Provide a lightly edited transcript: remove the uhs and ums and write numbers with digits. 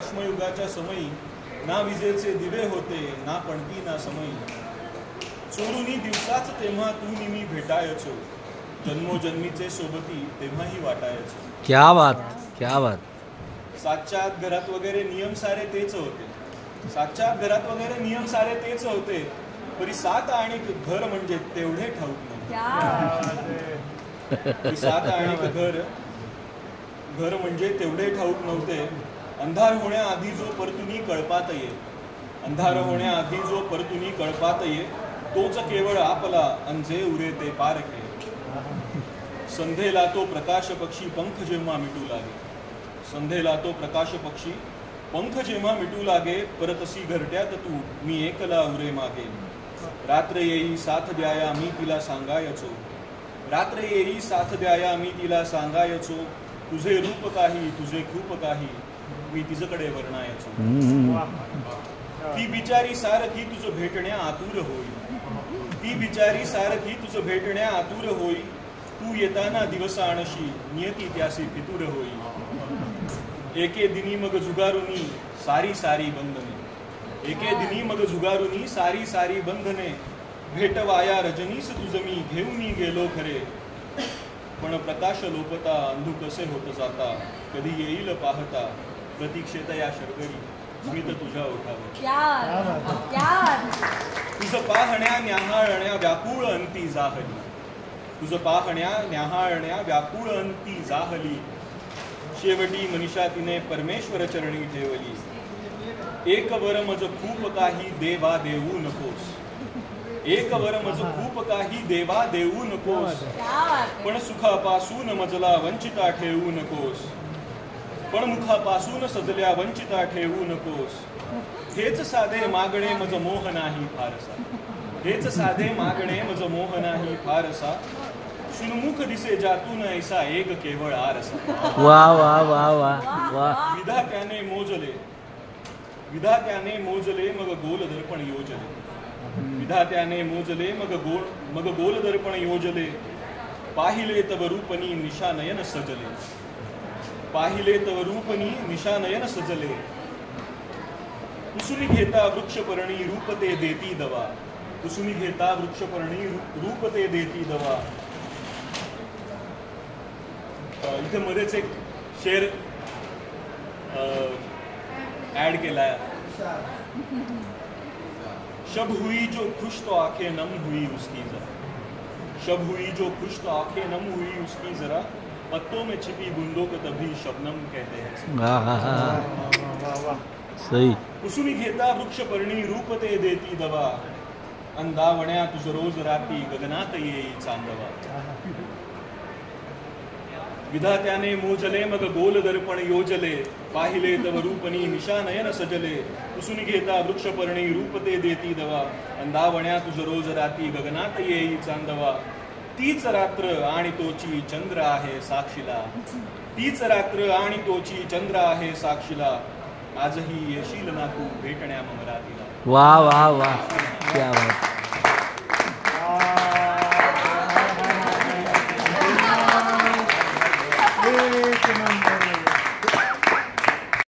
युगाच्या समयी ना विजेचे दिवे होते ना पणती ना समयी चोरुनी दिवसाच तेव्हा तू निमी भेटायचो जन्मोजन्मीचे सोबती तेव्हाही वाटायचो. क्या बात, क्या बात. सातच्या आत घरात वगैरे नियम सारे तेच होते. सातच्या आत घरात वगैरे नियम सारे तेच होते. परी सात आणि घर म्हणजे तेवढे ठाऊक नव्हते. सात आणि घर म्हणजे तेवढे ठाऊक नव्हते. अंधार होण्याआधी जो परतुनी कळपात ये, अंधार होण्याआधी जो परतुनी कळपात ये, तोच केवळ आपला अंजे उरे ते पारखे. संध्येला तो प्रकाश पक्षी पंख जेव्हा मिटू लागे, संध्येला तो प्रकाश पक्षी पंख जेव्हा मिटू लागे, परतसी घरट्यात तू मी एकला उरे मागे. रात्र येई साथ द्याया मी तिला सांगायचो, रात्र येई साथ द्याया मी तिला सांगायचो. तुझे रूप काही तुझे खूप काही मी तिच्याकडे वर्णायचो. ती बिचारी सारखी तुझं भेटण्या आतुर होई, ती बिचारी सारखी तुझं भेटण्या आतुर होई. तू येताना दिवसाणशी नियती त्यासी फितूर होई. एके दिनी मग जुगारुनी सारी सारी बंधने, एके दिनी मग जुगारुनी सारी सारी बंधने. भेटवाया रजनीस तुझ मी घेऊनी गेलो खरे, पण प्रकाश लोपता अंधू कसे होत जाता. कधी येईल पाहता प्रतीक्षेत या शर्वरी स्मित तुझ्या ओठावर. तुझं पाहण्या न्याहाळण्या व्याकुळ अंती जाहली, तुझं पाहण्या न्याहाळण्या व्याकुळ अंती जाहली. शेवटी मनीषा तिने परमेश्वर चरणी ठेवली. एक वर मज खूप काही देवा देऊ नकोस, एक वर मज खूप काही देवा देऊ नकोस. पण सुखापासून मजला वंचिता ठेवू नकोस, पण मुखापासून सजल्या वंचिता ठेवू नकोस. हेच साधे मागणे मज मोह नाही फारसा, हेच साधे मागणे मज मोह नाही फारसा. सुनमुख दिसे जातून ऐसा एक केवळ आरसा. वा वा वा वा वा. विधात्याने मोजले, विधात्याने मोजले मग गोल दर्पण योजले, विधात्याने मोजले मग गोल दर्पण योजले. पाहिले तव रूपनी निशानयन सजले, पाहिले तव रूपनी निशानयन सजले. कुसुमी घेता वृक्षपर्णी रूपते देती दवा, कुसुमी घेता वृक्षपर्णी रूपते देती दवा. इथे मध्येच एक शेर ऍड केलाय. शब हुई जो खुश तो आंखें नम हुई उसकी जरा, शब हुई जो खुश तो आंखें नम हुई उसकी जरा. पत्तों में छिपी बूंदों को तभी शबनम कहते हैं. सही. कुसुमी घेता वृक्षपर्णी रूपते देती दवा, अंधावण्या तुझ रोज राती गगनात येई चांदवा. विधात्याने मोजले मग गोल दर्पण योजले, पाहिले तव रूपनी निशानयन सजले. कुसुमी घेता वृक्षपर्णी रूपते देती दवा, अंधावण्या तुझ रोज राती गगनात येई चांदवा. तीच रात्र आणि तोची चंद्र आहे साक्षीला, तीच रात्र आणि तोची चंद्र आहे साक्षीला. आजही येशील ना तू भेटण्या ममरातीला. वा वा वा, क्या बात.